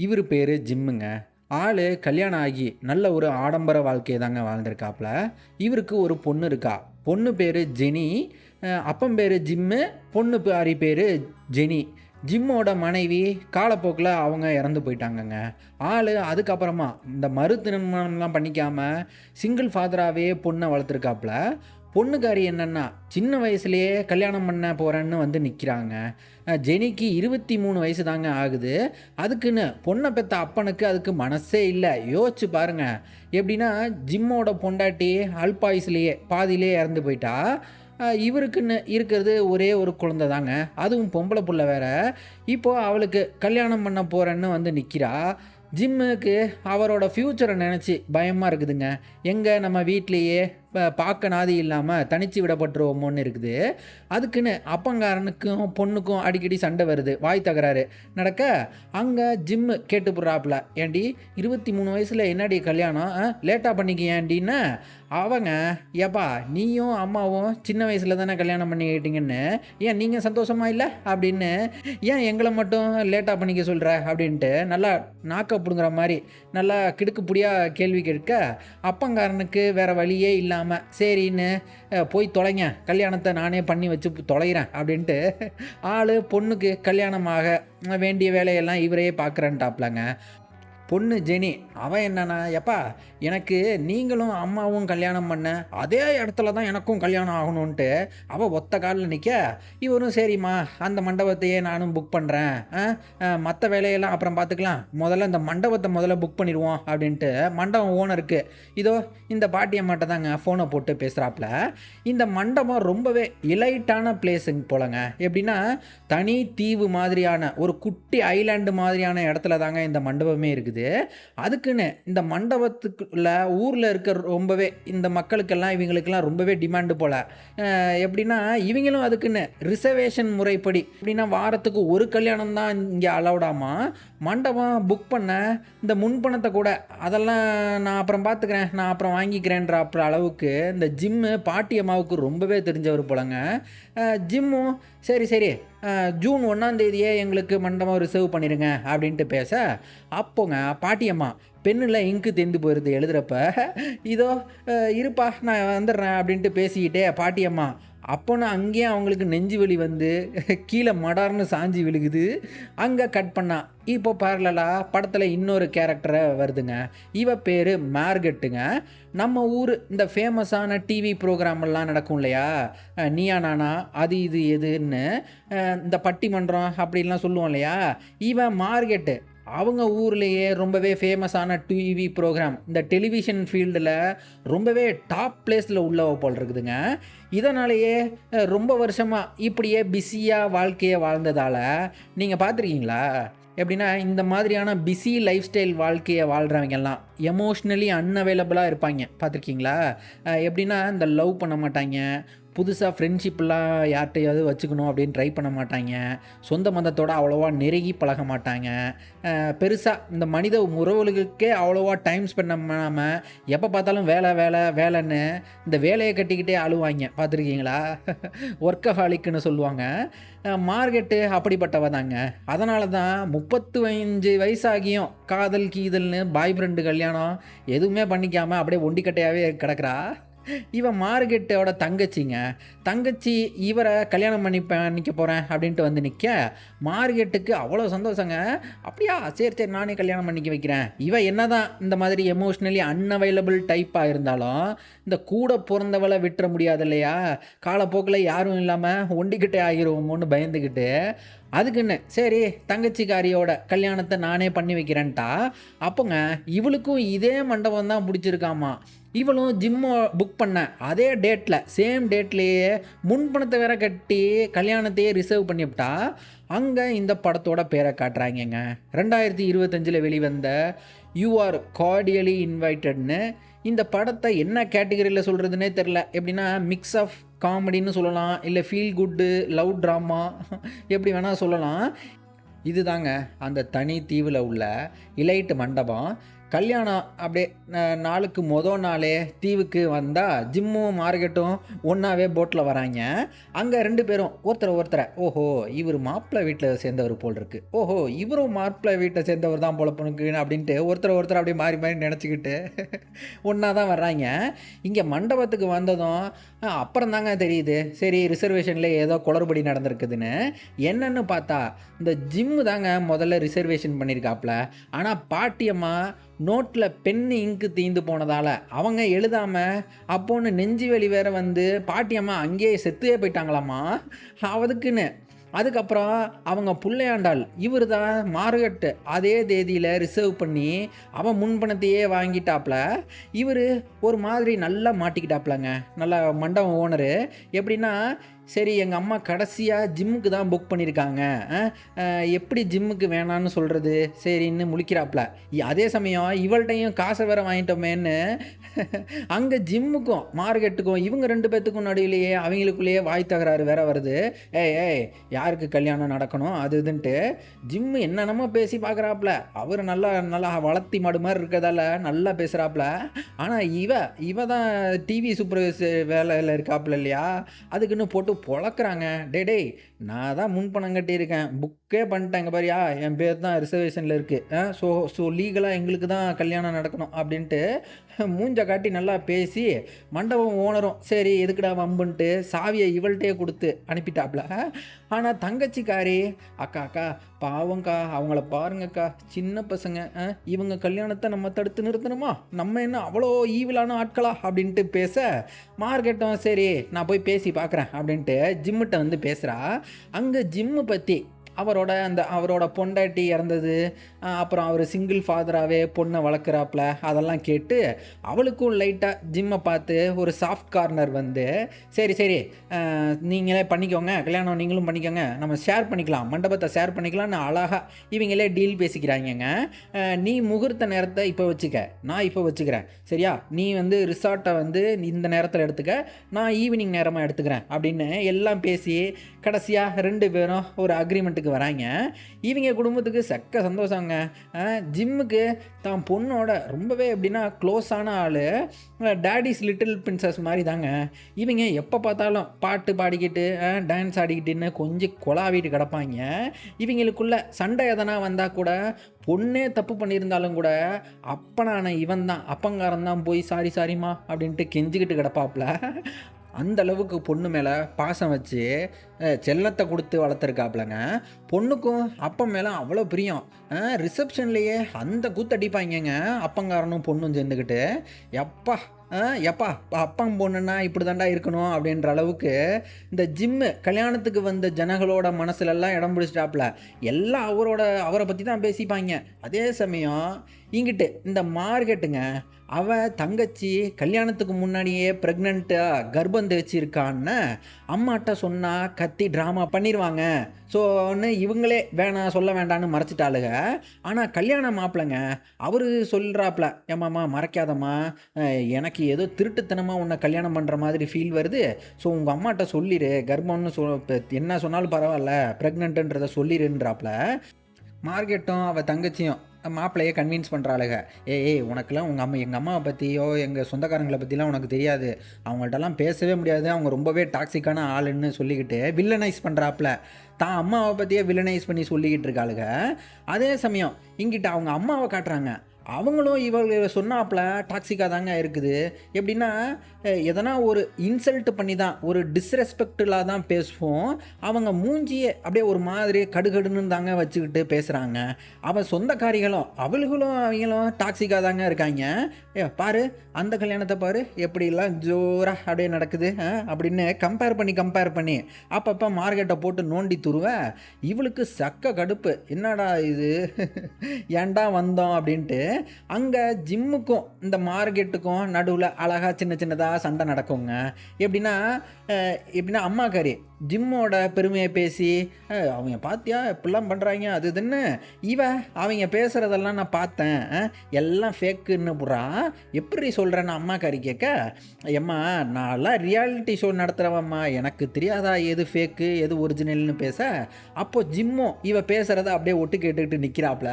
இவர் பேர் ஜிம்முங்க. ஆளு கல்யாணம் ஆகி நல்ல ஒரு ஆடம்பர வாழ்க்கையை தாங்க வாழ்ந்திருக்காப்புல. இவருக்கு ஒரு பொண்ணு இருக்கா. பொண்ணு பேர் ஜெனி. அப்பன் பேர் ஜிம்மு. பொண்ணு பாரி பேர் ஜெனி. ஜிம்மோட மனைவி காலப்போக்கில் அவங்க இறந்து போயிட்டாங்கங்க. ஆள் அதுக்கப்புறமா இந்த மறு திருமணம்லாம் பண்ணிக்காம சிங்கிள் ஃபாதராகவே பொண்ணை வளர்த்துருக்காப்புல. பொண்ணுக்காரி என்னென்னா சின்ன வயசுலேயே கல்யாணம் பண்ண போகிறேன்னு வந்து நிற்கிறாங்க. ஜெனிக்கு 23 வயசு தாங்க ஆகுது. அதுக்குன்னு பொண்ணை பெற்ற அப்பனுக்கு அதுக்கு மனசே இல்லை. யோசிச்சு பாருங்க. எப்படின்னா ஜிம்மோட பொண்டாட்டி அல்பாயுஸ்லேயே பாதியிலே இறந்து போயிட்டா. இவருக்குன்னு இருக்கிறது ஒரே ஒரு குழந்தை தாங்க. அதுவும் பொம்பளை புள்ள வேற. இப்போது அவளுக்கு கல்யாணம் பண்ண போகிறேன்னு வந்து நிற்கிறா. ஜிம்முக்கு அவரோட ஃப்யூச்சரை நினச்சி பயமாக இருக்குதுங்க. எங்கே நம்ம வீட்லேயே பார்க்க நாதி இல்லாமல் தனித்து விடப்பட்டுருவோமோன்னு இருக்குது. அதுக்குன்னு அப்பங்காரனுக்கும் பொண்ணுக்கும் அடிக்கடி சண்டை வருது, வாய் தகராறு நடக்க. அங்கே ஜிம்மு கேட்டு போடுறாப்புல, ஏண்டி 23 வயசில் என்னடி கல்யாணம், லேட்டாக பண்ணிக்கியாண்டின்னு. அவங்க, ஏப்பா நீயும் அம்மாவும் சின்ன வயசில் தானே கல்யாணம் பண்ணிக்கிட்டீங்கன்னு, ஏன் நீங்கள் சந்தோஷமா இல்லை அப்படின்னு, ஏன் எங்களை மட்டும் லேட்டாக பண்ணிக்க சொல்கிற அப்படின்ட்டு நல்லா நாக்க பிடுங்குற மாதிரி நல்லா கிடுக்குப்புடியாக கேள்வி கேட்க, அப்பங்காரனுக்கு வேறு வழியே இல்லாமல் சரின்னு போய் தொலைங்க, கல்யாணத்தை நானே பண்ணி வச்சு தொலைகிறேன் அப்படின்ட்டு ஆள் பொண்ணுக்கு கல்யாணமாக வேண்டிய வேலையெல்லாம் இவரே பார்க்குறேன்ட்டாப்லங்க. பொண்ணு ஜெனி அவன் என்னன்னா, எப்பா எனக்கு நீங்களும் அம்மாவும் கல்யாணம் பண்ண அதே இடத்துல தான் எனக்கும் கல்யாணம் ஆகணுன்ட்டு அவள் ஒத்த காலில் நிற்க, இவரும் சரிம்மா அந்த மண்டபத்தையே நானும் புக் பண்ணுறேன், மற்ற வேலையெல்லாம் அப்புறம் பார்த்துக்கலாம், முதல்ல இந்த மண்டபத்தை முதல்ல புக் பண்ணிடுவோம் அப்படின்ட்டு மண்டபம் ஓனருக்கு இதோ இந்த பாட்டியம்மாட்ட தாங்க ஃபோனை போட்டு பேசுகிறாப்புல. இந்த மண்டபம் ரொம்பவே இலைட்டான பிளேஸுங்க போலங்க. எப்படின்னா தனி தீவு மாதிரியான ஒரு குட்டி ஐலாண்டு மாதிரியான இடத்துல தாங்க இந்த மண்டபமே இருக்குது. அதுக்குன்னு இந்த மண்டபத்துக்குள்ள ஊரில் இருக்க ரொம்பவே இந்த மக்களுக்கெல்லாம் இவங்களுக்கெல்லாம் ரொம்பவே டிமாண்டு போல். எப்படின்னா இவங்களும் அதுக்குன்னு ரிசர்வேஷன் முறைப்படி எப்படின்னா வாரத்துக்கு ஒரு கல்யாணம் தான் இங்கே அலௌடாமா. மண்டபம் புக் பண்ண இந்த முன்பணத்தை கூட அதெல்லாம் நான் அப்புறம் பார்த்துக்கிறேன், நான் அப்புறம் வாங்கிக்கிறேன்ற அளவுக்கு இந்த ஜிம்மு பாட்டி அம்மாவுக்கு ரொம்பவே தெரிஞ்சவர் போலங்க. ஜிம்மும் சரி சரி ஜூன் 1 எங்களுக்கு மண்டபம் ரிசர்வ் பண்ணிடுங்க அப்படின்ட்டு பேச, அப்போங்க பாட்டியம்மா பெண்ணில் இங்கு தெந்து போயிடுது எழுதுகிறப்ப, இதோ இருப்பா நான் வந்துடுறேன் அப்படின்ட்டு பேசிக்கிட்டே பாட்டியம்மா அப்போனா அங்கேயே அவங்களுக்கு நெஞ்சு வலி வந்து கீழே மடார்னு சாஞ்சி விழுகுது. அங்கே கட் பண்ணா இப்போ பேரலாக படத்தில் இன்னொரு கேரக்டரை வருதுங்க. இவ பேர் மார்கெட்டுங்க. நம்ம ஊர் இந்த ஃபேமஸான டிவி ப்ரோக்ராமெல்லாம் நடக்கும் இல்லையா, நீயா நானா அது இது எதுன்னு இந்த பட்டிமன்றம் அப்படின்லாம் சொல்லுவோம் இல்லையா, இவன் மார்கெட்டு அவங்க ஊர்லேயே ரொம்பவே ஃபேமஸான டிவி ப்ரோக்ராம் இந்த டெலிவிஷன் ஃபீல்டில் ரொம்பவே டாப் பிளேஸில் உள்ளவ போல் இருக்குதுங்க. இதனாலேயே ரொம்ப வருஷமாக இப்படியே பிஸியாக வாழ்க்கையை வாழ்ந்ததால் நீங்கள் பார்த்துருக்கீங்களா, எப்படின்னா இந்த மாதிரியான பிஸி லைஃப் ஸ்டைல் வாழ்க்கையை வாழ்கிறவங்கெல்லாம் எமோஷ்னலி அன்அவைலபிளாக இருப்பாங்க பார்த்துருக்கீங்களா. எப்படின்னா இந்த லவ் பண்ண மாட்டாங்க, புதுசாக ஃப்ரெண்ட்ஷிப்லாம் யார்கிட்டையாவது வச்சுக்கணும் அப்படின்னு ட்ரை பண்ண மாட்டாங்க, சொந்த மதத்தோடு அவ்வளோவா நெருங்கி பழக மாட்டாங்க, பெருசாக இந்த மனித உறவுகளுக்கே அவ்வளோவா டைம் ஸ்பெண்ட் பண்ணாமல் எப்போ பார்த்தாலும் வேலை வேலை வேலைன்னு இந்த வேலையை கட்டிக்கிட்டே அழுவாங்க பார்த்துருக்கீங்களா. ஒர்க்கஹாலிக்குன்னு சொல்லுவாங்க. மார்கெட்டு அப்படிப்பட்டவ தாங்க. அதனால தான் 35 வயசாகியும் காதல் கீதல்னு பாய் ஃப்ரெண்டு கல்யாணம் எதுவுமே பண்ணிக்காமல் அப்படியே ஒண்டிக்கட்டையாகவே கிடக்கிறா. இவன் மார்கெட்டோட தங்கச்சி இவரை கல்யாணம் பண்ணிக்க போகிறேன் அப்படின்ட்டு வந்து நிற்க, மார்கெட்டுக்கு அவ்வளோ சந்தோஷங்க. அப்படியா சரி சரி நானே கல்யாணம் பண்ணிக்க வைக்கிறேன். இவன் என்ன தான் இந்த மாதிரி எமோஷ்னலி அன்அவைலபிள் டைப்பாக இருந்தாலும் இந்த கூட பிறந்தவளை விட்டுற முடியாது இல்லையா. காலப்போக்கில் யாரும் இல்லாமல் ஒண்டிக்கிட்டே ஆகிருவோமோன்னு பயந்துக்கிட்டு அதுக்குன்னு சரி தங்கச்சிக்காரியோட கல்யாணத்தை நானே பண்ணி வைக்கிறேன்ட்டா. அப்போங்க இவளுக்கும் இதே மண்டபம் தான் பிடிச்சிருக்காமா. இவளும் ஜிம்மோ புக் பண்ண அதே டேட்டில் சேம் டேட்லேயே முன்பணத்தை வேற கட்டி கல்யாணத்தையே ரிசர்வ் பண்ணிவிட்டா. அங்கே இந்த படத்தோட பேரை காட்டுறாங்கங்க. 2025 வெளிவந்த யூ ஆர் கார்டியலி இன்வைட்டட்னு. இந்த படத்தை என்ன கேட்டகரியில் சொல்கிறதுனே தெரில. எப்படின்னா மிக்ஸ் ஆஃப் காமெடின்னு சொல்லலாம், இல்லை ஃபீல் குட்டு லவ் ட்ராமா எப்படி வேணால் சொல்லலாம். இதுதாங்க அந்த தனி தீவில் உள்ள இலைட்டு மண்டபம். கல்யாணம் அப்படியே நாளுக்கு நாளே தீவுக்கு வந்தால் ஜிம்மும் மார்க்கெட்டும் ஒன்றாவே போட்டில் வராங்க. அங்கே 2 பேரும் ஒருத்தரை ஓஹோ இவர் மாப்பிள்ளை வீட்டில் சேர்ந்தவர் போல் இருக்கு, ஓஹோ இவரும் மாப்பிள்ளை வீட்டை சேர்ந்தவர் தான் போல பொண்ணுக்கு அப்படின்ட்டு ஒருத்தர் அப்படியே மாறி மாறி நினச்சிக்கிட்டு ஒன்றா தான் வர்றாங்க. இங்கே மண்டபத்துக்கு வந்ததும் அப்புறம் தாங்க தெரியுது சரி ரிசர்வேஷனில் ஏதோ குளறுபடி நடந்திருக்குதுன்னு. என்னன்னு பார்த்தா இந்த ஜிம்மு தாங்க முதல்ல ரிசர்வேஷன் பண்ணியிருக்காப்புல. ஆனால் பாட்டியம்மா நோட்டில் பென்னு இங்கு தீந்து போனதால் அவங்க எழுதாமல் அப்போன்னு நெஞ்சு வலி வேற வந்து பாட்டியம்மா அங்கேயே செத்துவே போயிட்டாங்களாம்மா அதுக்குன்னு. அதுக்கப்புறம் அவங்க புள்ளையாண்டாள் இவர் தான் மார்க்கெட்டு அதே தேதியில் ரிசர்வ் பண்ணி அவன் முன்பணத்தையே வாங்கிட்டாப்புல. இவர் ஒரு மாதிரி நல்லா மாட்டிக்கிட்டாப்புலங்க. நல்லா மண்டபம் ஓனரு எப்படின்னா சரி எங்கள் அம்மா கடைசியாக ஜிம்முக்கு தான் புக் பண்ணியிருக்காங்க, எப்படி ஜிம்முக்கு வேணான்னு சொல்கிறது சரின்னு முழிக்கிறாப்புல. அதே சமயம் இவள்கிட்டையும் காசை வேற வாங்கிட்டோமேன்னு அங்கே ஜிம்முக்கும் மார்க்கெட்டுக்கும் இவங்க 2 பேர்த்துக்கும் நடுவிலேயே அவங்களுக்குள்ளேயே வாய் தகராறு வேற வருது. ஏய் யாருக்கு கல்யாணம் நடக்கணும் அது இதுன்ட்டு ஜிம்மு என்னென்னமோ பேசி பார்க்குறாப்புல. அவர் நல்லா வளர்த்தி மாடு மாதிரி இருக்கிறதால நல்லா பேசுகிறாப்புல. ஆனால் இவ தான் டிவி சூப்பர்வைசர் வேலையில் இருக்காப்புல இல்லையா, அதுக்குன்னு போட்டு பொழக்கிறாங்க. டேய் நான் தான் முன்பணம் கட்டியிருக்கேன், புக்கே பண்ணிட்டேங்க பாரியா, என் பேர் தான் ரிசர்வேஷனில் இருக்குது, ஸோ லீகலாக எங்களுக்கு தான் கல்யாணம் நடக்கணும் அப்படின்ட்டு மூஞ்ச காட்டி நல்லா பேசி மண்டபம் ஓனரும் சரி எதுக்குடா வம்புன்ட்டு சாவியை இவள்கிட்டே கொடுத்து அனுப்பிட்டாப்புல. ஆனால் தங்கச்சிக்காரி அக்கா பாவங்க்கா அவங்கள பாருங்கக்கா சின்ன பசங்க, இவங்க கல்யாணத்தை நம்ம தடுத்து நிறுத்தணுமா, நம்ம என்ன அவ்வளோ ஈவிலான ஆட்களா அப்படின்ட்டு பேச மார்க்கெட்டும் சரி நான் போய் பேசி பார்க்குறேன் அப்படின்ட்டு ஜிம்மிட்ட வந்து பேசுகிறா. அங்கே ஜிம்மு பற்றி அவரோட பொண்டாட்டி இறந்தது, அப்புறம் அவர் சிங்கிள் ஃபாதராகவே பொண்ணை வளர்க்குறாப்புல அதெல்லாம் கேட்டு அவளுக்கும் லைட்டாக ஜிம்மை பார்த்து ஒரு சாஃப்ட் கார்னர் வந்து சரி நீங்களே பண்ணிக்கோங்க, கல்யாணம் நீங்களும் பண்ணிக்கோங்க, நம்ம ஷேர் பண்ணிக்கலாம், மண்டபத்தை ஷேர் பண்ணிக்கலாம்னு அழகாக இவங்களே டீல் பேசிக்கிறாங்கங்க. நீ முகூர்த்த நேரத்தை இப்போ வச்சுக்க, நான் இப்போ வச்சுக்கிறேன் சரியா, நீ வந்து ரிசார்ட்டை வந்து இந்த நேரத்தில் எடுத்துக்க, நான் ஈவினிங் நேரமாக எடுத்துக்கிறேன் அப்படின்னு எல்லாம் பேசி கடைசியாக 2 பேரும் ஒரு அக்ரிமெண்ட்டுக்கு வராங்க. இவங்க குடும்பத்துக்கு சக்க சந்தோஷங்க. ஜிம்முக்கு தான் பொண்ணோட ரொம்பவே எப்படின்னா க்ளோஸான ஆள், டேடிஸ் லிட்டில் பிரின்சஸ் மாதிரி தாங்க. இவங்க எப்போ பார்த்தாலும் பாட்டு பாடிக்கிட்டு டான்ஸ் ஆடிக்கிட்டுன்னு கொஞ்சம் கொலாவிட்டு கிடப்பாங்க. இவங்களுக்குள்ள சண்டை எதனா வந்தால் கூட பொண்ணே தப்பு பண்ணியிருந்தாலும் கூட அப்பனான இவன் தான் அப்பங்காரன் தான் போய் சாரிம்மா அப்படின்ட்டு கெஞ்சிக்கிட்டு கிடப்பாப்புல. அந்த அளவுக்கு பொண்ணு மேலே பாசம் வச்சு செல்லத்தை கொடுத்து வளர்த்துருக்காப்புலங்க. பொண்ணுக்கும் அப்பன் மேலே அவ்வளோ பிரியம். ரிசப்ஷன்லேயே அந்த கூத்தடிப்பாங்கங்க அப்பங்காரனும் பொண்ணும் சேர்ந்துக்கிட்டு. எப்பா அப்பன் பொண்ணுன்னா இப்படி தாண்டா இருக்கணும் அப்படின்ற அளவுக்கு இந்த ஜிம்மு கல்யாணத்துக்கு வந்த ஜனங்களோட மனசுலெல்லாம் இடம் பிடிச்சிட்டாப்புல. எல்லாம் அவரை பற்றி தான் பேசிப்பாங்க. அதே சமயம் இங்கிட்டு இந்த மார்க்கெட்டுங்க தங்கச்சி கல்யாணத்துக்கு முன்னாடியே ப்ரெக்னெண்ட்டாக கர்ப்பம் தெரிச்சிருக்கான்னு அம்மாட்ட சொன்னால் கத்தி ட்ராமா பண்ணிடுவாங்க. ஸோ ஒன்று இவங்களே சொல்ல வேண்டான்னு மறைச்சிட்டாளுங்க. ஆனால் கல்யாண மாப்பிள்ளைங்க அவர் சொல்கிறாப்புல, ஏம்மாம்மா மறைக்காதம்மா, எனக்கு ஏதோ திருட்டுத்தனமாக உன்னை கல்யாணம் பண்ணுற மாதிரி ஃபீல் வருது, ஸோ உங்கள் அம்மாட்ட சொல்லிடு, கர்ப்பம்னு என்ன சொன்னாலும் பரவாயில்ல, ப்ரெக்னென்ட்டுன்றதை சொல்லிடுன்றாப்புல. மார்க்கெட்டும் அவள் தங்கச்சியும் மாப்பிள்ளையே கன்வின்ஸ் பண்ணுறாளுங்க. உனக்கெல்லாம் எங்கள் அம்மாவை பற்றியோ எங்கள் சொந்தக்காரங்களை பற்றிலாம் உனக்கு தெரியாது, அவங்கள்ட்டலாம் பேசவே முடியாது, அவங்க ரொம்பவே டாக்ஸிக்கான ஆளுன்னு சொல்லிக்கிட்டு வில்லனைஸ் பண்ணுறாப்புல. தான் அம்மாவை பற்றியே வில்லனைஸ் பண்ணி சொல்லிக்கிட்டு இருக்காளுங்க. அதே சமயம் இங்கிட்ட அவங்க அம்மாவை காட்டுறாங்க. அவங்களும் இவங்க சொன்னாப்புல டாக்ஸிக்காக தாங்க இருக்குது. எப்படின்னா எதனா ஒரு இன்சல்ட் பண்ணி தான் ஒரு டிஸ்ரெஸ்பெக்டிலாக தான் பேசுவோம். அவங்க மூஞ்சியே அப்படியே ஒரு மாதிரி கடுகடுன்னு தாங்க வச்சுக்கிட்டு பேசுகிறாங்க. அவன் சொந்தக்காரிகளும் அவங்களும் டாக்ஸிக்காக தாங்க இருக்காங்க. பாரு அந்த கல்யாணத்தை பாரு எப்படிலாம் ஜோராக அப்படியே நடக்குது அப்படின்னு கம்பேர் பண்ணி அப்பப்போ மார்க்கெட்டை போட்டு நோண்டி துருவேன். இவளுக்கு சக்க கடுப்பு, என்னடா இது ஏன்டா வந்தோம் அப்படின்ட்டு. அங்கே ஜிம்முக்கும் இந்த மார்க்கெட்டுக்கும் நடுவில் அழகாக சின்னதாக சண்டை நடக்குங்க. எப்படின்னா அம்மாக்காரி ஜிம்மோட பெருமையை பேசி அவங்க பார்த்தியா இப்படிலாம் பண்ணுறாங்க அது இதுன்னு அவங்க பேசுகிறதெல்லாம் நான் பார்த்தேன், எல்லாம் ஃபேக்குன்னு போடுறான். எப்படி சொல்கிறேன்னு அம்மாக்காரி கேட்க, எம்மா நான்லாம் ரியாலிட்டி ஷோ நடத்துகிறவம்மா, எனக்கு தெரியாதா எது ஃபேக்கு எது ஒரிஜினல்னு பேச. அப்போது ஜிம்மும் பேசுகிறத அப்படியே ஒட்டு கேட்டுக்கிட்டு நிற்கிறாப்புல.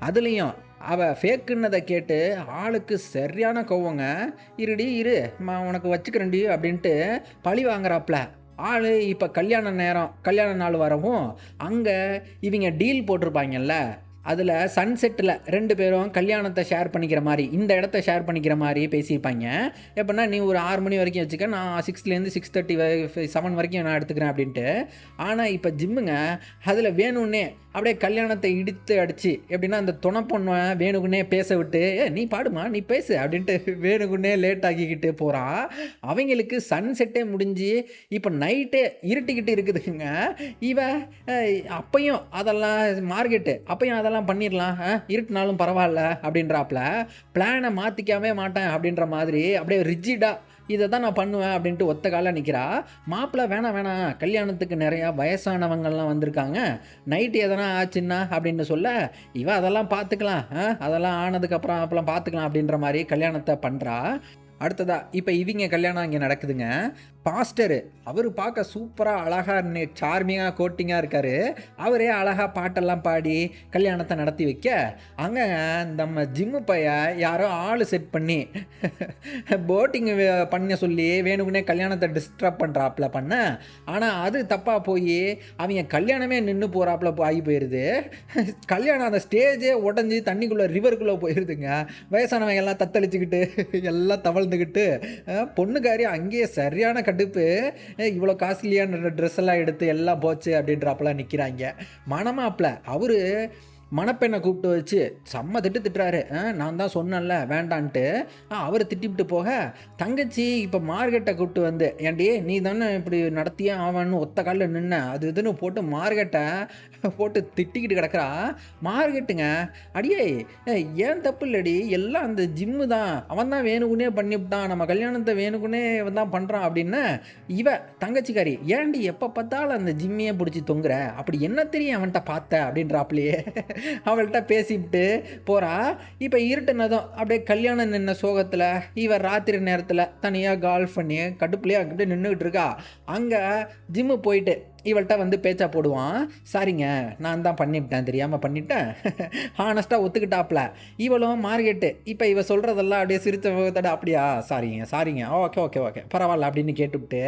அதுலேயும் அவள் ஃபேக்குன்னதை கேட்டு ஆளுக்கு சரியான கோவங்க. இருடி இரு உனக்கு வச்சுக்கிறேன்டி அப்படின்ட்டு பழி வாங்குறாப்புல. ஆள் இப்போ கல்யாண நேரம், கல்யாண நாள் வரவும் அங்கே இவங்க டீல் போட்டிருப்பாங்கல்ல, அதில் சன்செட்டில் 2 பேரும் கல்யாணத்தை ஷேர் பண்ணிக்கிற மாதிரி, இந்த இடத்த ஷேர் பண்ணிக்கிற மாதிரி பேசியிருப்பாங்க. எப்படின்னா நீ ஒரு 6 மணி வரைக்கும் வச்சுக்க, நான் 6லேருந்து 6:30 7 வரைக்கும் நான் எடுத்துக்கிறேன் அப்படின்ட்டு. ஆனால் இப்போ ஜிம்முங்க அதில் வேணும்னே அப்படியே கல்யாணத்தை இடித்து அடித்து, எப்படின்னா அந்த துணை பொண்ணை வேணுக்குன்னே பேச விட்டு, நீ பாடுமா நீ பேசு அப்படின்ட்டு வேணுக்குன்னே லேட் ஆக்கிக்கிட்டு போகிறான். அவங்களுக்கு சன்செட்டே முடிஞ்சு இப்போ நைட்டே இருட்டிக்கிட்டு இருக்குதுங்க. இவன் அப்பையும் அதெல்லாம் மார்க்கெட்டு, அப்பையும் அதெல்லாம் பண்ணிடலாம், இருட்டுனாலும் பரவாயில்ல அப்படின்றாப்புல. பிளானை மாற்றிக்கவே மாட்டேன் அப்படின்ற மாதிரி அப்படியே ரிஜிடாக இதை தான் நான் பண்ணுவேன் அப்படின்ட்டு ஒத்த காலில் நிற்கிறா. மாப்பிள்ளை வேணாம் கல்யாணத்துக்கு நிறையா வயசானவங்கள்லாம் வந்திருக்காங்க, நைட்டு எதனா ஆச்சுன்னா அப்படின்னு சொல்ல, இவன் அதெல்லாம் பார்த்துக்கலாம், அதெல்லாம் ஆனதுக்கப்புறம் அப்பெல்லாம் பார்த்துக்கலாம் அப்படின்ற மாதிரி கல்யாணத்தை பண்ணுறா. அடுத்ததா இப்போ இவங்க கல்யாணம் இங்கே நடக்குதுங்க. பாஸ்டரு அவர் பார்க்க சூப்பராக அழகாக சார்மிங்காக கோட்டிங்காக இருக்கார். அவரே அழகாக பாட்டெல்லாம் பாடி கல்யாணத்தை நடத்தி வைக்க, அங்கே நம்ம ஜிம்மு பைய யாரோ ஆள் செட் பண்ணி போட்டிங் பண்ண சொல்லி வேணுக்குன்னே கல்யாணத்தை டிஸ்டர்ப் பண்ணுறாப்புல பண்ண. ஆனால் அது தப்பாக போய் அவங்க கல்யாணமே நின்று போகிறாப்புல ஆகி போயிடுது. கல்யாணம் அந்த ஸ்டேஜே உடஞ்சி தண்ணிக்குள்ளே ரிவருக்குள்ளே போயிடுதுங்க. வயசானவங்க எல்லாம் தத்தளிச்சுக்கிட்டு எல்லாம் தவழ்ந்துக்கிட்டு, பொண்ணுக்காரி அங்கேயே சரியான கடுப்பு, இவ்வளோ காஸ்ட்லியான ட்ரெஸ் எல்லாம் எடுத்து எல்லாம் போச்சு அப்படின்றப்பெல்லாம் நிற்கிறாங்க. மணமாப்பிள்ள அவரு மணப்பெண்ணை கூப்பிட்டு வச்சு செம்ம திட்டுறாரு. நான் தான் சொன்னேன்ல வேண்டான்ட்டு. அவர் திட்டிவிட்டு போக, தங்கச்சி இப்போ மார்க்கெட்டை கூப்பிட்டு வந்து, ஏன்டி நீ தானே இப்படி நடத்தியே ஆவான்னு ஒத்த காலில் நின்ன, அது இதுன்னு போட்டு மார்க்கெட்டை போட்டு திட்டிக்கிட்டு கிடக்குறா. மார்க்கெட்டுங்க அடியே ஏன் தப்பு இல்லடி, எல்லாம் அந்த ஜிம்மு தான், அவன் தான் வேணுக்குன்னே பண்ணிவிட்டான், நம்ம கல்யாணத்தை வேணுக்குன்னே அவன் தான் பண்ணுறான் அப்படின்னு. இவ தங்கச்சிக்காரி, ஏன்டி எப்போ பார்த்தாலும் அந்த ஜிம்மையே பிடிச்சி தொங்குற, அப்படி என்ன தெரியும் அவன்கிட்ட பார்த்த அப்படின்றாப்லையே அவள்கிட்ட பேசிவிட்டு போகிறா. இப்போ இருட்டுனதும் அப்படியே கல்யாணம் நின்ன சோகத்தில் இவர் ராத்திரி நேரத்தில் தனியாக கால்ஃப் பண்ணி கடுப்புலேயே அப்படியே நின்றுக்கிட்டு இருக்கா. அங்கே ஜிம்மு போயிட்டு இவள்கிட்ட வந்து பேச்சா போடுவான். சாரிங்க நான் தான் பண்ணிவிட்டேன், தெரியாமல் பண்ணிவிட்டேன், ஹானஸ்ட்டாக ஒத்துக்கிட்டாப்ல. இவளும் மார்க்கெட்டு இப்போ இவ சொல்கிறதெல்லாம் அப்படியே சிரித்த முகத்தோட, அப்படியா சாரிங்க ஓகே ஓகே ஓகே பரவாயில்ல அப்படின்னு கேட்டுவிட்டு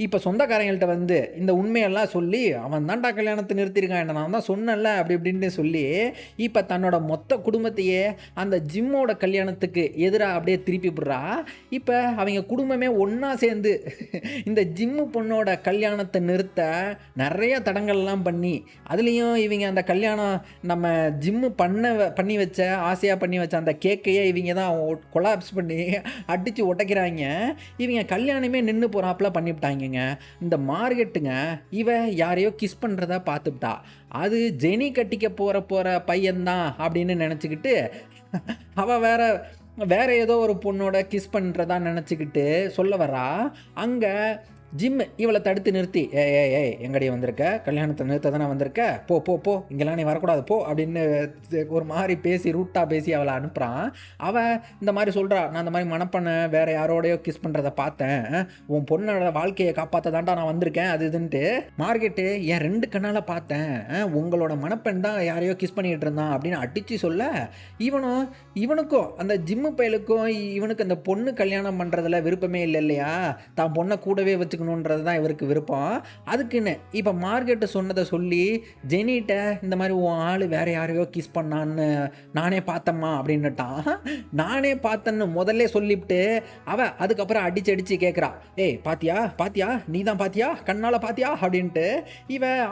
இப்போ சொந்தக்காரங்கள்ட்ட வந்து இந்த உண்மையெல்லாம் சொல்லி, அவன் தான்டா கல்யாணத்தை நிறுத்தியிருக்கான், என்ன நான் தான் சொன்னேன்ல அப்படி இப்படின்னு சொல்லி இப்போ தன்னோட மொத்த குடும்பத்தையே அந்த ஜிம்மோட கல்யாணத்துக்கு எதிராக அப்படியே திருப்பி விடுறா. இப்போ அவங்க குடும்பமே ஒன்றா சேர்ந்து இந்த ஜிம்மு பொண்ணோட கல்யாணத்தை நிறுத்த நிறைய தடங்கள்லாம் பண்ணி, அதுலேயும் இவங்க அந்த கல்யாணம் நம்ம ஜிம்மு பண்ணி வச்ச ஆசையாக பண்ணி வச்ச அந்த கேக்கையே இவங்க தான் கொலாப்ஸ் பண்ணி அடித்து ஒட்டைக்கிறாங்க. இவங்க கல்யாணமே நின்று போகிறாப்புல பண்ணிவிட்டாங்க. இந்த மார்க்கெட்டுங்க இவ யாரையோ கிஸ் பண்றதா பார்த்துட்டா. அது ஜெனி கட்டிக்க போற பையன்தான் அப்படின்னு நினச்சிக்கிட்டு, அவ வேற ஏதோ ஒரு பொண்ணோட கிஸ் பண்ணுறதா நினச்சிக்கிட்டு சொல்ல வரா. அங்கே ஜிம்மு இவளை தடுத்து நிறுத்தி, ஏய் எங்கடி வந்திருக்க, கல்யாணத்தை நிறுத்த தானே வந்திருக்க, போ இங்கெல்லாம் நீ வரக்கூடாது போ அப்படின்னு ஒரு மாதிரி பேசி ரூட்டாக பேசி அவளை அனுப்புகிறான். அவள் இந்த மாதிரி சொல்கிறா, நான் இந்த மாதிரி மணப்பெண்ணை வேறு யாரோடையோ கிஸ் பண்ணுறதை பார்த்தேன், உன் பொண்ணோட வாழ்க்கையை காப்பாற்ற தாண்டா நான் வந்திருக்கேன் அது இதுன்ட்டு. மார்க்கெட்டு என் 2 கண்ணால் பார்த்தேன், உங்களோட மணப்பெண் தான் யாரையோ கிஸ் பண்ணிக்கிட்டு இருந்தான் அப்படின்னு அடித்து சொல்ல, இவனுக்கும் அந்த ஜிம்மு பயலுக்கும் இவனுக்கு அந்த பொண்ணு கல்யாணம் பண்ணுறதுல விருப்பமே இல்லை இல்லையா, தான் பொண்ணை கூடவே வச்சுக்கணுன்றது தான் இவருக்கு விருப்பம். அதுக்குன்னு இப்போ மார்க்கெட்டு சொன்னதை சொல்லி ஜெனிட்ட இந்த மாதிரி உன் ஆள் வேற யாரையோ கிஸ் பண்ணான்னு நானே பார்த்தம்மா அப்படின்னுட்டான். நானே பார்த்தேன்னு முதல்ல சொல்லிவிட்டு அதுக்கப்புறம் அடிச்சு கேட்குறா, ஏய் பாத்தியா நீ தான் பாத்தியா, கண்ணால் பாத்தியா அப்படின்ட்டு.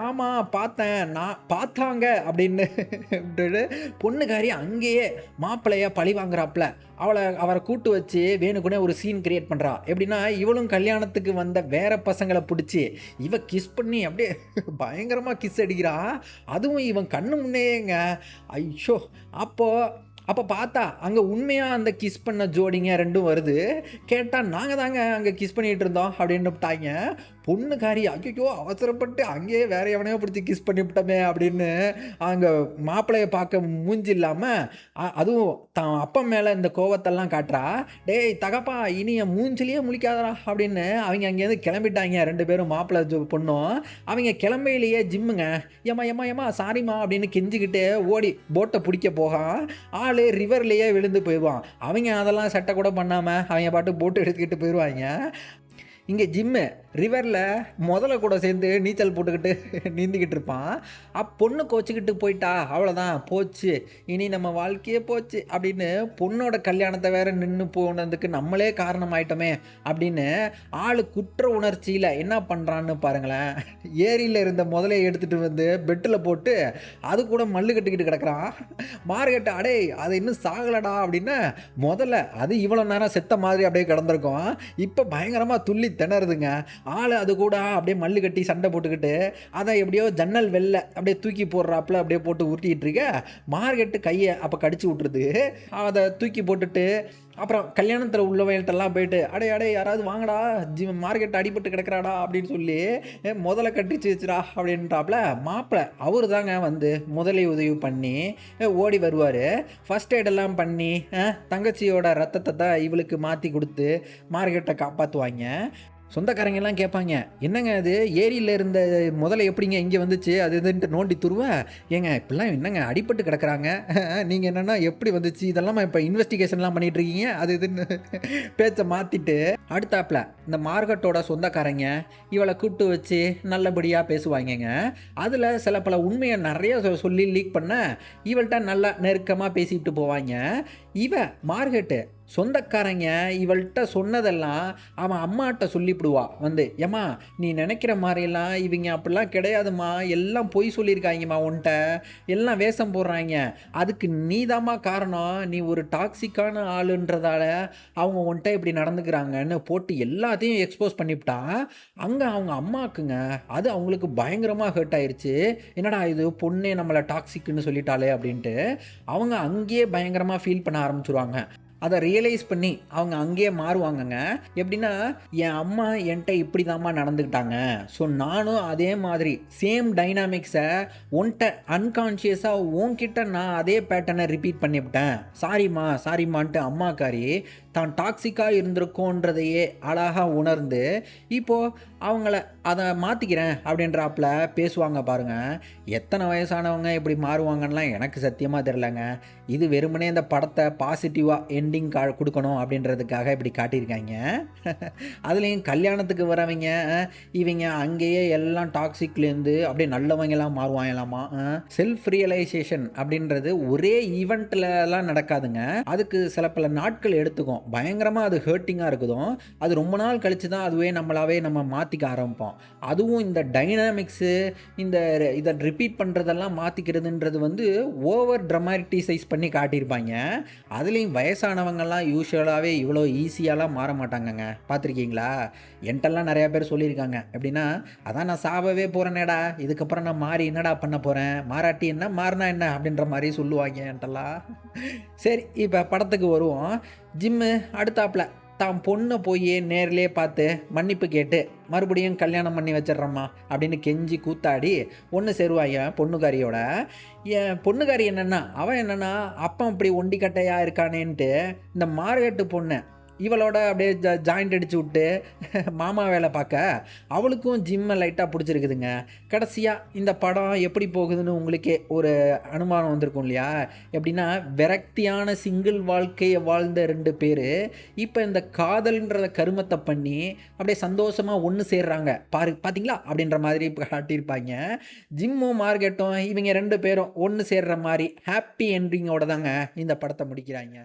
ஆமாம் பார்த்தேன், நான் பார்த்தாங்க அப்படின்னு பொண்ணுக்காரி அங்கேயே மாப்பிள்ளைய பழி வாங்குறாப்புல. அவரை கூட்டு வச்சு வேணுக்குனே ஒரு சீன் கிரியேட் பண்ணுறா. எப்படின்னா இவளும் கல்யாணத்துக்கு வந்த வேற பசங்களை பிடிச்சி இவ கிஸ் பண்ணி அப்படியே பயங்கரமாக கிஸ் அடிக்கிறா. அதுவும் இவன் கண்ணு முன்னேங்க. ஐயோ! அப்போது அப்ப பார்த்தா, அங்க உண்மையா அந்த கிஸ் பண்ண ஜோடிங்க 2ம் வருது. கேட்டா, "நாங்க தாங்க அங்க கிஸ் பண்ணிட்டு இருந்தோம்" அப்படின்னுப்புட்டாய்ங்க. பொண்ணுக்காரி, "ஐயய்யோ! அவசரப்பட்டு அங்கேயே வேற எவனையோ புடிச்சு கிஸ் பண்ணிப்புட்டோமே" அப்படின்னு அங்க மாப்பிள்ளைய பார்க்க மூஞ்சி இல்லாம, அதுவும் தான் அப்பன் மேல இந்த கோவத்தெல்லாம் காட்டுறா. "டேய் தகப்பா, இனி என் மூஞ்சிலயே முழிக்காதடா" அப்படின்னு அவிங்க அங்கேருந்து கிளம்பிட்டாய்ங்க 2 பேரும் மாப்பிள்ளை பொண்ணும். அவிங்க கிளம்பையிலேயே ஜிம்முங்க, "ஏம்மா ஏம்மா ஏம்மா சாரிம்மா" அப்படின்னு கெஞ்சிக்கிட்டு ஓடி போட்ட புடிக்க போகான். ஆளு ரிவர்லயே விழுந்து போயிருவான். அவைங்க அதெல்லாம் சட்டை கூட பண்ணாம, அவைங்க பாட்டுக்கு போட் எடுத்துக்கிட்டு போயிருவாய்ங்க. இங்க ஜிம்மு ரிவர்ல மொதல கூட சேர்ந்து நீச்சல் போட்டுக்கிட்டு நீந்திக்கிட்டு இருப்பான். பொண்ணு கோச்சுக்கிட்டு போயிட்டா, அவ்வளோதான் போச்சு. இனி நம்ம வாழ்க்கையே போச்சு அப்படின்னு பொண்ணோட கல்யாணத்த வேற நின்னு போனதுக்கு நம்மளே காரணமாயிட்டோமே அப்படின்னு ஆளு குற்ற உணர்ச்சியில என்ன பண்றான்னு பாருங்களேன். ஏரியில இருந்த முதலைய எடுத்துட்டு வந்து பெட்ல போட்டு அது கூட மல்லு கட்டிக்கிட்டு கிடக்குறான். மார்கெட், "அடேய் அது இன்னும் சாகலடா" அப்படின்னு முதல்ல அது இவ்வளோ நேரம் செத்த மாதிரி அப்படியே கிடந்திருக்கும். இப்ப பயங்கரமா துள்ளி திணறுதுங்க. ஆளு அது கூட அப்படியே மல்லு கட்டி சண்டை போட்டுக்கிட்டு, அத எப்படியோ ஜன்னல் வெளில அப்படியே தூக்கி போடுறாப்புல அப்படியே போட்டு உருட்டிக்கிட்டு இருக்க, மார்கெட்டு கைய அப்ப கடிச்சு விட்டுருது. அத தூக்கி போட்டுட்டு, அப்புறம் கல்யாணத்துல உள்ளவங்கள்ட்டலாம் போயிட்டு, "அடேய் அடேய் யாராவது வாங்கடா, மார்கெட் அடிபட்டு கிடக்குறாடா" அப்படின்னு சொல்லி, "மொதல கட்டிச்சு வச்சுடா" அப்படின்ட்டாப்புல மாப்பிள அவரு தாங்க வந்து முதலை உதவி பண்ணி ஓடி வருவாரு. ஃபர்ஸ்ட் எய்ட் எல்லாம் பண்ணி, தங்கச்சியோட ரத்தத்த தான் இவளுக்கு மாத்தி குடுத்து மார்கெட்ட காப்பாத்துவாய்ங்க. சொந்தக்காரங்கலாம் கேட்பாங்க, "என்னங்க அது ஏரியில இருந்த முதலை எப்படிங்க இங்க வந்துச்சு?" அது இதுன்ட்டு நோண்டி துருவ, "ஏங்க இப்படிலாம் என்னங்க அடிபட்டு கிடக்குறாங்க. நீங்க என்னன்னா எப்படி வந்துச்சு? இதெல்லாமா இப்ப இன்வெஸ்டிகேஷன்லாம் பண்ணிட்டு இருக்கீங்க?" அது இதுன்னு பேச்ச மாத்திட்டு, அடுத்தாப்புல இந்த மார்கெட்டோட சொந்தக்காரங்க இவள கூப்பிட்டு வச்சு நல்லபடியா பேசுவாய்ங்கங்க. அதுல சில பல உண்மைய நெறைய சொல்லி லீக் பண்ண, இவள்ட்ட நல்லா நெருக்கமா பேசிட்டு போவாய்ங்க. இவ மார்கெட்டு சொந்தக்காரங்க இவள்ட்ட சொன்னதெல்லாம் அவன் அம்மாட்ட சொல்லிப்புடுவா வந்து, "ஏம்மா நீ நினைக்கிற மாரிலாம் இவங்க அப்படிலாம் கிடையாதும்மா. எல்லாம் பொய் சொல்லியிருக்காய்ங்கம்மா உன்ட்ட. எல்லாம் வேஷம் போடுறாய்ங்க. அதுக்கு நீதாம்மா காரணம். நீ ஒரு டாக்ஸிக்கான ஆளுன்றதால அவங்க உன்ட்ட இப்படி நடந்துக்கிறாங்கன்னு" போட்டு எல்லாத்தையும் எக்ஸ்போஸ் பண்ணிப்புட்டா. அங்க அவங்க அம்மாக்குங்க அது அவங்களுக்கு பயங்கரமா ஹர்ட் ஆயிருச்சு. "என்னடா இது பொண்ணே நம்மள டாக்ஸிக்ன்னு சொல்லிட்டாளே" அப்படின்ட்டு. அவங்க அங்கேயே பயங்கரமா ஃபீல் பண்ண ஆரம்பிச்சுருவாங்க. அத ரியலைஸ் பண்ணி அவங்க அங்கேயே மாறுவாங்கங்க. எப்படின்னா, என் அம்மா என்ட்ட இப்படிதாம்மா நடந்துக்கிட்டாங்க. ஸோ நானும் அதே மாதிரி சேம் டைனாமிக்ஸ உன்ட்ட அன்கான்ஷியஸா உன்கிட்ட நான் அதே பேட்டர்ன ரிப்பீட் பண்ணிப்புட்டேன். சாரிம்மா, சாரிம்மான்ட்டு அம்மாக்காரி தான் டாக்ஸிக்கா இருந்திருக்கோன்றதையே அழகா உணர்ந்து, இப்போ அவங்கள அத மாத்திக்கிறேன் அப்படின்றாப்புல பேசுவாங்க பாருங்க. எத்தன வயசானவங்க இப்படி மாறுவாங்கன்னுலாம் எனக்கு சத்தியமா தெரியலங்க. இது வெறுமனே இந்த படத்த பாசிட்டிவா எண்டிங் குடுக்கணும் அப்படின்றதுக்காக இப்படி காட்டியிருக்காய்ங்க. அதுலயும் கல்யாணத்துக்கு வரவைங்க, இவைங்க அங்கேயே எல்லாம் டாக்ஸிக்லேருந்து அப்படியே நல்லவங்களா மாறுவாங்களாமா. செல்ஃப் ரியலைசேஷன் அப்படின்றது ஒரே ஈவென்ட்லலாம் நடக்காதுங்க. அதுக்கு சில பல நாட்கள் எடுத்துக்கும். பயங்கரமா அது ஹர்ட்டிங்கா இருக்குதும். அது ரொம்ப நாள் கழிச்சு தான் அதுவே நம்மளாவே நம்ம மாத்திக்க ஆரம்பிப்போம். அதுவும் இந்த டைனாமிக்ஸு இந்த இத ரிப்பீட் பண்றதெல்லாம் மாத்திக்கிறதுன்றது வந்து ஓவர் ட்ரமாட்டிசைஸ் பண்ணி காட்டியிருப்பாய்ங்க. அதுலயும் வயசானவங்கலாம் யூசுவலாவே இவ்வளோ ஈஸியாலாம் மாற மாட்டாங்கங்க. பார்த்துருக்கீங்களா? என்ட்டலாம் நெறைய பேர் சொல்லியிருக்காங்க. எப்படின்னா, "அதான் நான் சாவவே போறேனேடா! இதுக்கப்புறம் நான் மாறி என்னடா பண்ண போறேன்? மாறாட்டி என்ன? மாறுனா என்ன?" அப்படின்ற மாரி சொல்லுவாய்ங்க என்ட்டலாம். சரி, இப்ப படத்துக்கு வருவோம். ஜிம்மு அடுத்தாப்புல தான் பொண்ண போயி நேர்லயே பார்த்து மன்னிப்பு கேட்டு, மறுபடியும் கல்யாணம் பண்ணி வச்சுர்றேம்மா அப்படின்னு கெஞ்சி கூத்தாடி ஒண்ணு சேருவாய்ங்க பொண்ணுக்காரியோட. என் பொண்ணுக்காரி என்னன்னா, அவன் என்னன்னா, அப்பன் இப்படி ஒண்டிக்கட்டையா இருக்கானேன்ட்டு இந்த மார்கெட்டு பொண்ண இவளோட அப்படியே ஜாயிண்ட் அடிச்சு விட்டு மாமா வேலை பார்க்க, அவளுக்கும் ஜிம்ம லைட்டா புடிச்சிருக்குதுங்க. கடைசியா இந்த படம் எப்படி போகுதுன்னு உங்களுக்கே ஒரு அனுமானம் வந்திருக்கும் இல்லையா? எப்படின்னா, விரக்தியான சிங்கிள் வாழ்க்கைய வாழ்ந்த 2 பேரு, இப்ப இந்த காதல்ன்ற கருமத்த பண்ணி, அப்படியே சந்தோஷமா ஒண்ணு சேர்றாங்க. பார்த்தீங்களா? அப்படின்ற மாதிரி காட்டியிருப்பாய்ங்க. ஜிம்மும், மார்கெட்டும் இவங்க 2 பேரும் ஒண்ணு சேர்ற மாரி ஹேப்பி எண்டிங்கோட தாங்க இந்த படத்த முடிக்கிறாய்ங்க.